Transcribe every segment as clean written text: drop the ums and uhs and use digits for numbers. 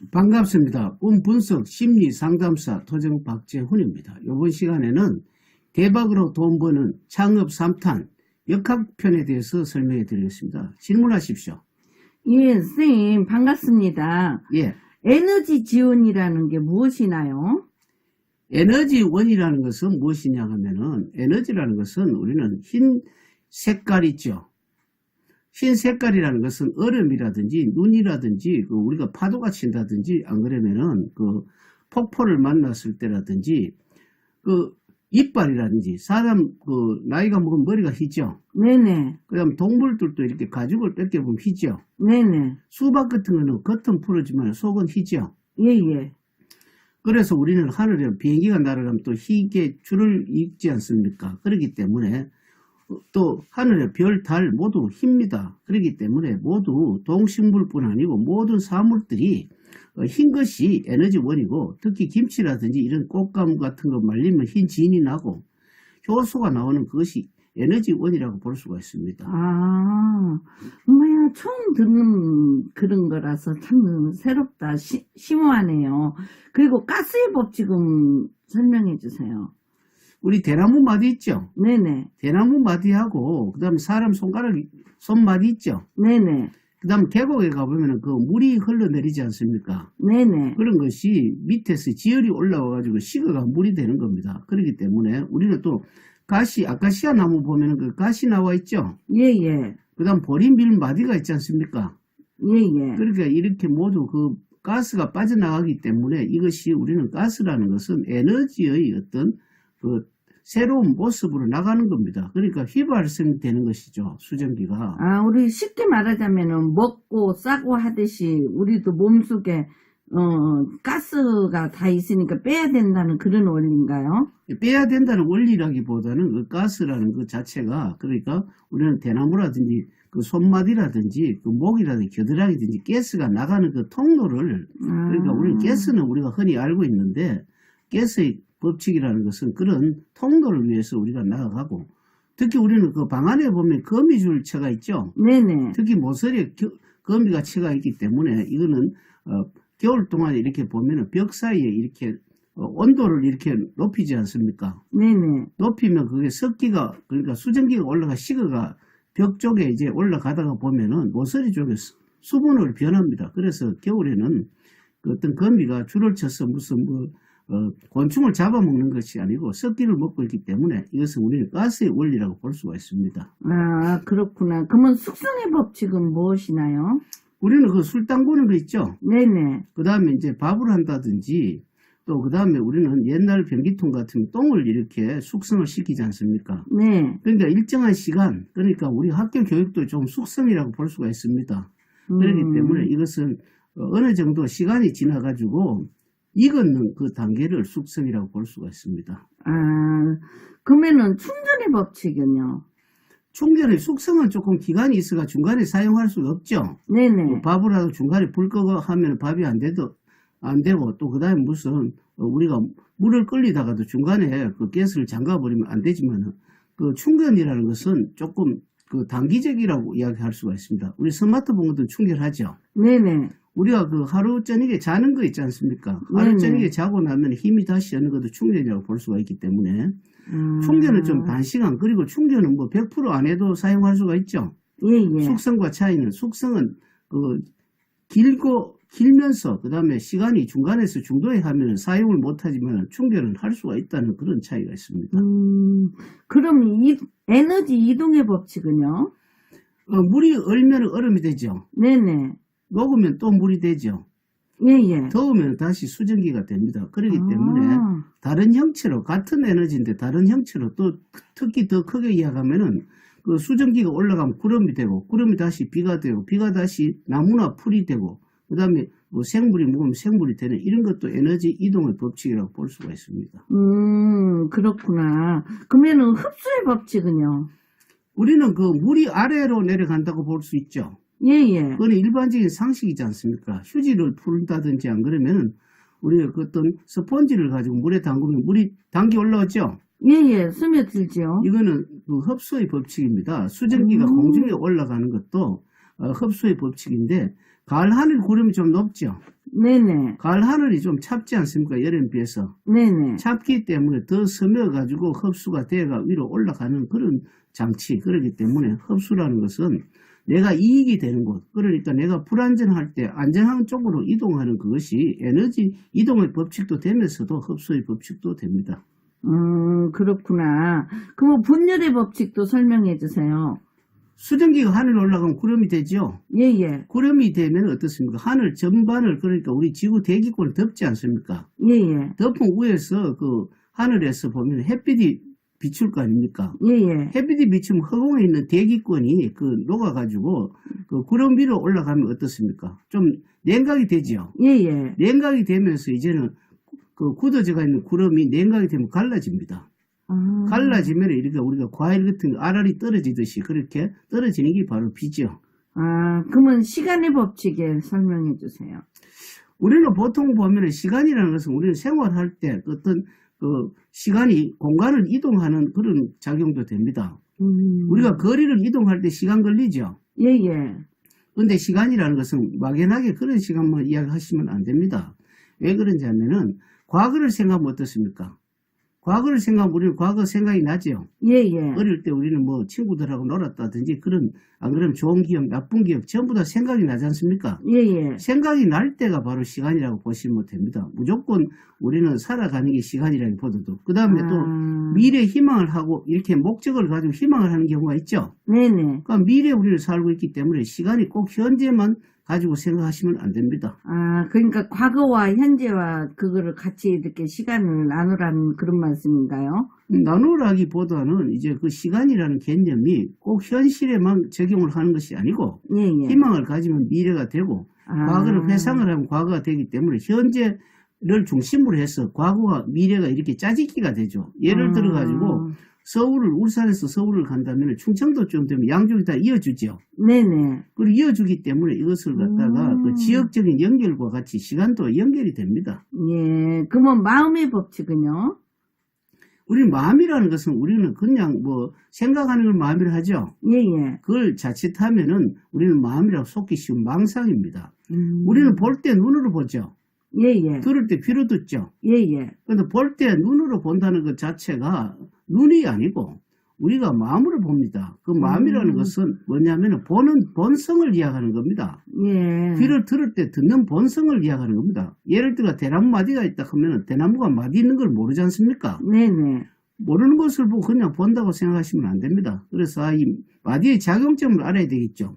반갑습니다. 꿈 분석 심리 상담사 토정 박재훈입니다. 이번 시간에는 대박으로 돈 버는 창업 3탄 역학편에 대해서 설명해 드리겠습니다. 질문하십시오. 예, 선생님 반갑습니다. 예, 에너지 지원이라는 게 무엇이나요? 에너지원이라는 것은 무엇이냐 하면은 에너지라는 것은 우리는 흰 색깔 있죠. 흰 색깔이라는 것은 얼음이라든지 눈이라든지 우리가 파도가 친다든지 안 그러면은 폭포를 만났을 때라든지 이빨이라든지 사람 나이가 먹으면 머리가 희죠. 네네. 그 다음 동물들도 이렇게 가죽을 뺏겨보면 희죠. 네네. 수박 같은 거는 겉은 푸르지만 속은 희죠. 예예. 그래서 우리는 하늘에 비행기가 날아가면 또 희게 줄을 잇지 않습니까? 그렇기 때문에 또 하늘의 별, 달 모두 힙니다. 그렇기 때문에 모두 동식물뿐 아니고 모든 사물들이 흰 것이 에너지원이고 특히 김치라든지 이런 꽃감 같은 거 말리면 흰 진이 나고 효소가 나오는 그것이 에너지원이라고 볼 수가 있습니다. 뭐야 처음 듣는 그런 거라서 참 새롭다 심오하네요. 그리고 가스의 법칙은 설명해 주세요. 우리 대나무 마디 있죠? 네네. 대나무 마디하고 그 다음에 사람 손마디 있죠? 네네. 그 다음 계곡에 가보면 물이 흘러내리지 않습니까? 네네. 그런 것이 밑에서 지열이 올라와가지고 식어가 물이 되는 겁니다. 그렇기 때문에 우리는 또 아카시아 나무 보면 가시 나와 있죠? 예예. 그 다음 보리밀 마디가 있지 않습니까? 예예. 그러니까 이렇게 모두 가스가 빠져나가기 때문에 이것이 우리는 가스라는 것은 에너지의 어떤 새로운 모습으로 나가는 겁니다. 그러니까 휘발성되는 것이죠. 수증기가. 우리 쉽게 말하자면은 먹고 싸고 하듯이 우리도 몸속에 가스가 다 있으니까 빼야 된다는 그런 원리인가요? 빼야 된다는 원리라기보다는 가스라는 그 자체가 그러니까 우리는 대나무라든지 손마디라든지 목이라든지 겨드랑이든지 가스가 나가는 통로를 그러니까 우리는 가스는 우리가 흔히 알고 있는데 가스의 법칙이라는 것은 그런 통로를 위해서 우리가 나아가고 특히 우리는 방 안에 보면 거미줄 채가 있죠. 네네. 특히 모서리에 거미가 채가 있기 때문에 이거는 겨울 동안 이렇게 보면은 벽 사이에 이렇게 온도를 이렇게 높이지 않습니까? 네네. 높이면 그게 습기가 그러니까 수증기가 올라가 식어가 벽 쪽에 이제 올라가다가 보면은 모서리 쪽에 수분으로 변합니다. 그래서 겨울에는 어떤 거미가 줄을 쳐서 무슨 곤충을 잡아먹는 것이 아니고 습기를 먹고 있기 때문에 이것은 우리는 가스의 원리라고 볼 수가 있습니다. 그렇구나. 그러면 숙성의 법칙은 무엇이나요? 우리는 술 담그는 거 있죠? 네네. 그 다음에 이제 밥을 한다든지 또 그 다음에 우리는 옛날 변기통 같은 똥을 이렇게 숙성을 시키지 않습니까? 네. 그러니까 일정한 시간, 그러니까 우리 학교 교육도 좀 숙성이라고 볼 수가 있습니다. 그렇기 때문에 이것은 어느 정도 시간이 지나가지고 익었는 그 단계를 숙성이라고 볼 수가 있습니다. 그러면은 충전의 법칙은요? 충전의 숙성은 조금 기간이 있어가 중간에 사용할 수가 없죠. 네네. 밥을 하고 중간에 불 끄고 하면 밥이 안 되고 또 그 다음에 무슨 우리가 물을 끓이다가도 중간에 가스를 잠가버리면 안 되지만 충전이라는 것은 조금 단기적이라고 이야기할 수가 있습니다. 우리 스마트폰도 충전하죠. 네네. 우리가 하루 저녁에 자는 거 있지 않습니까? 하루 저녁에 자고 나면 힘이 다시 어는 것도 충전이라고 볼 수가 있기 때문에 충전은 좀 단시간 그리고 충전은 100% 안 해도 사용할 수가 있죠. 예예. 숙성과 차이는 숙성은 길면서 그 다음에 시간이 중간에서 중도에 하면 사용을 못하지만 충전은 할 수가 있다는 그런 차이가 있습니다. 그럼 에너지 이동의 법칙은요? 물이 얼면 얼음이 되죠. 네네. 녹으면 또 물이 되죠. 예예. 더우면 다시 수증기가 됩니다. 그렇기 때문에 다른 형체로 같은 에너지인데 다른 형체로 또 특히 더 크게 이야기하면은 수증기가 올라가면 구름이 되고 구름이 다시 비가 되고 비가 다시 나무나 풀이 되고 그 다음에 생물이 먹으면 생물이 되는 이런 것도 에너지 이동의 법칙이라고 볼 수가 있습니다. 그렇구나. 그러면은 흡수의 법칙은요? 우리는 물이 아래로 내려간다고 볼 수 있죠. 예예. 그건 일반적인 상식이지 않습니까? 휴지를 풀다든지 안 그러면은 우리가 어떤 스펀지를 가지고 물에 담그면 물이 당기 올라오죠. 예예. 스며들죠. 이거는 흡수의 법칙입니다. 수증기가 공중에 올라가는 것도 흡수의 법칙인데 가을 하늘 구름이 좀 높죠. 네네. 가을 하늘이 좀 찹지 않습니까? 여름에 비해서. 네네. 찹기 때문에 더 스며가지고 흡수가 돼가 위로 올라가는 그런 장치. 그렇기 때문에 흡수라는 것은 내가 이익이 되는 곳. 그러니까 내가 불안전할 때 안전한 쪽으로 이동하는 그것이 에너지 이동의 법칙도 되면서도 흡수의 법칙도 됩니다. 그렇구나. 그럼 분열의 법칙도 설명해 주세요. 수증기가 하늘에 올라가면 구름이 되죠. 예예. 구름이 되면 어떻습니까? 하늘 전반을 그러니까 우리 지구 대기권을 덮지 않습니까? 예예. 덮은 위에서 그 하늘에서 보면 햇빛이 비출 거 아닙니까? 예예. 햇빛이 비치면 허공에 있는 대기권이 그 녹아가지고 그 구름 위로 올라가면 어떻습니까? 좀 냉각이 되지요. 예예. 냉각이 되면서 이제는 그 굳어져가 있는 구름이 냉각이 되면 갈라집니다. 아, 갈라지면 이렇게 우리가 과일 같은 거 알알이 떨어지듯이 그렇게 떨어지는 게 바로 비죠. 그러면 시간의 법칙에 설명해 주세요. 우리는 보통 보면 시간이라는 것은 우리는 생활할 때 어떤 그 시간이 공간을 이동하는 그런 작용도 됩니다. 우리가 거리를 이동할 때 시간 걸리죠. 예예. 그런데 시간이라는 것은 막연하게 그런 시간만 이야기하시면 안 됩니다. 왜 그런지 하면은 과거를 생각하면 어떻습니까? 과거를 생각하면 우리는 과거 생각이 나죠. 예예. 어릴 때 우리는 뭐 친구들하고 놀았다든지 그런 안 그러면 좋은 기억, 나쁜 기억 전부 다 생각이 나지 않습니까? 예예. 생각이 날 때가 바로 시간이라고 보시면 됩니다. 무조건 우리는 살아가는 게 시간이라기보다도 그 다음에 또 미래 희망을 하고 이렇게 목적을 가지고 희망을 하는 경우가 있죠. 네네. 그러니까 미래에 우리는 살고 있기 때문에 시간이 꼭 현재만 가지고 생각하시면 안 됩니다. 그러니까 과거와 현재와 그거를 같이 이렇게 시간을 나누라는 그런 말씀인가요? 나누라기보다는 이제 그 시간이라는 개념이 꼭 현실에만 적용을 하는 것이 아니고 예예. 희망을 가지면 미래가 되고 과거를 회상을 하면 과거가 되기 때문에 현재를 중심으로 해서 과거와 미래가 이렇게 짜집기가 되죠. 예를 들어 가지고 울산에서 서울을 간다면 충청도쯤 되면 양쪽이 다 이어주죠. 네네. 그리고 이어주기 때문에 이것을 갖다가 그 지역적인 연결과 같이 시간도 연결이 됩니다. 예. 그러면 마음의 법칙은요? 우리 마음이라는 것은 우리는 그냥 뭐 생각하는 걸 마음이라 하죠. 예예. 그걸 자칫하면은 우리는 마음이라고 속기 쉬운 망상입니다. 우리는 볼 때 눈으로 보죠. 예예. 들을 때 귀로 듣죠. 예예. 그런데 볼 때 눈으로 본다는 것 자체가 눈이 아니고 우리가 마음으로 봅니다. 그 마음이라는 것은 뭐냐면 보는 본성을 이야기하는 겁니다. 예. 귀를 들을 때 듣는 본성을 이야기하는 겁니다. 예를 들어 대나무 마디가 있다 하면 대나무가 마디 있는 걸 모르지 않습니까? 네네. 모르는 것을 보고 그냥 본다고 생각하시면 안 됩니다. 그래서 이 마디의 작용점을 알아야 되겠죠.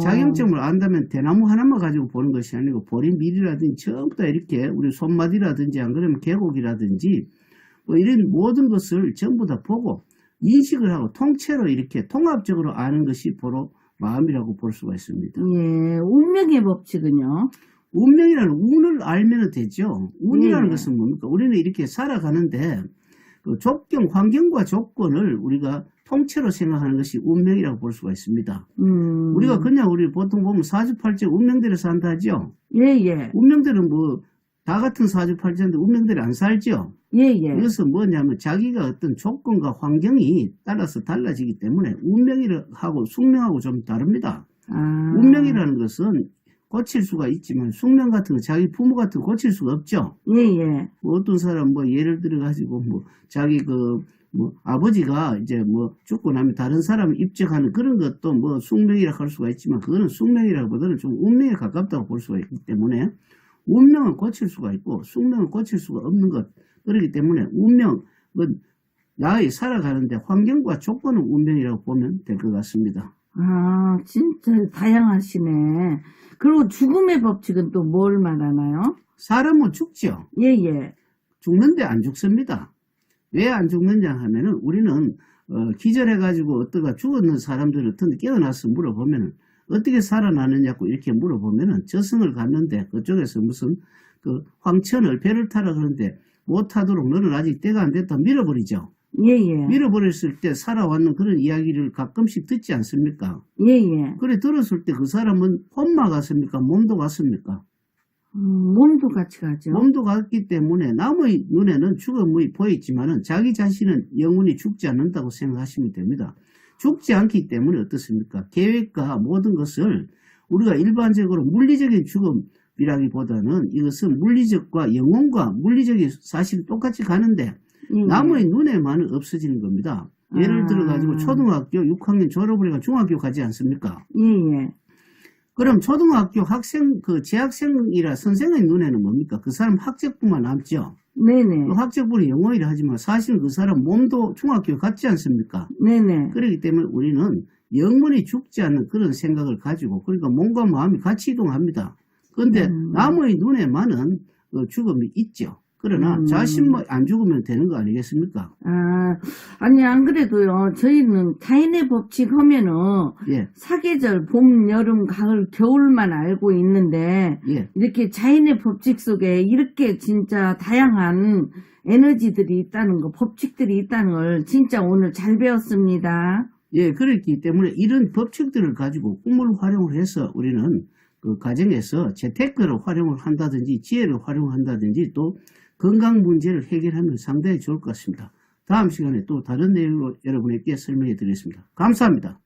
작용점을 안다면 대나무 하나만 가지고 보는 것이 아니고 보리밀이라든지 전부 다 이렇게 우리 손마디라든지 안 그러면 계곡이라든지 뭐 이런 모든 것을 전부 다 보고 인식을 하고 통째로 이렇게 통합적으로 아는 것이 바로 마음이라고 볼 수가 있습니다. 예. 운명의 법칙은요? 운명이라는 운을 알면 되죠. 운이라는 예. 것은 뭡니까? 우리는 이렇게 살아가는데 그 환경과 조건을 우리가 통째로 생각하는 것이 운명이라고 볼 수가 있습니다. 우리가 그냥 우리 보통 보면 사주팔자 운명대로 산다 하죠. 예예. 운명대로 뭐 다 같은 사주팔자인데 운명대로 안 살죠. 예예. 이것은 뭐냐면 자기가 어떤 조건과 환경이 따라서 달라지기 때문에 운명이라고 숙명하고 좀 다릅니다. 운명이라는 것은 고칠 수가 있지만 숙명 같은 거 자기 부모 같은 거 고칠 수가 없죠. 예예. 뭐 어떤 사람 뭐 예를 들어 가지고 뭐 자기 뭐 아버지가 이제 뭐 죽고 나면 다른 사람을 입적하는 그런 것도 뭐 숙명이라고 할 수가 있지만 그거는 숙명이라기보다는 좀 운명에 가깝다고 볼 수가 있기 때문에 운명은 고칠 수가 있고 숙명은 고칠 수가 없는 것. 그렇기 때문에 운명은 나의 살아가는데 환경과 조건은 운명이라고 보면 될 것 같습니다. 진짜 다양하시네. 그리고 죽음의 법칙은 또 뭘 말하나요? 사람은 죽죠. 예예. 죽는데 안 죽습니다. 왜 안 죽느냐 하면은 우리는 기절해가지고 어떠가 죽었는 사람들을 어떤 깨어나서 물어보면은 어떻게 살아나느냐고 이렇게 물어보면은 저승을 갔는데 그쪽에서 무슨 그 황천을 배를 타라 그러는데 못 타도록 너는 아직 때가 안 됐다 밀어버리죠. 예예. 밀어버렸을 때 살아왔는 그런 이야기를 가끔씩 듣지 않습니까? 예예. 그래 들었을 때 그 사람은 혼마 갔습니까? 몸도 갔습니까? 몸도 같이 가죠. 몸도 갔기 때문에 남의 눈에는 죽음이 보였지만은 자기 자신은 영원히 죽지 않는다고 생각하시면 됩니다. 죽지 않기 때문에 어떻습니까? 계획과 모든 것을 우리가 일반적으로 물리적인 죽음, 법이라기보다는 이것은 물리적과 영혼과 물리적이 사실 똑같이 가는데 예, 남의 눈에만은 없어지는 겁니다. 예를 아. 들어가지고 초등학교 6학년 졸업을 해가 중학교 가지 않습니까? 예. 그럼 초등학교 학생, 재학생이라 선생의 눈에는 뭡니까? 그 사람 학적부만 남죠. 네네. 그 학적부는 영어이라 하지만 사실 그 사람 몸도 중학교 갔지 않습니까? 네네. 그렇기 때문에 우리는 영원히 죽지 않는 그런 생각을 가지고 그러니까 몸과 마음이 같이 이동합니다. 그런데 남의 눈에만은 죽음이 있죠. 그러나 자신만 안 죽으면 되는 거 아니겠습니까? 아니, 안 그래도요, 저희는 자연의 법칙 하면은, 예, 사계절, 봄, 여름, 가을, 겨울만 알고 있는데, 예. 이렇게 자연의 법칙 속에 이렇게 진짜 다양한 에너지들이 있다는 거, 법칙들이 있다는 걸 진짜 오늘 잘 배웠습니다. 예, 그렇기 때문에 이런 법칙들을 가지고 꿈을 활용을 해서 우리는 그 가정에서 재테크를 활용을 한다든지 지혜를 활용한다든지 또 건강 문제를 해결하면 상당히 좋을 것 같습니다. 다음 시간에 또 다른 내용으로 여러분에게 설명해 드리겠습니다. 감사합니다.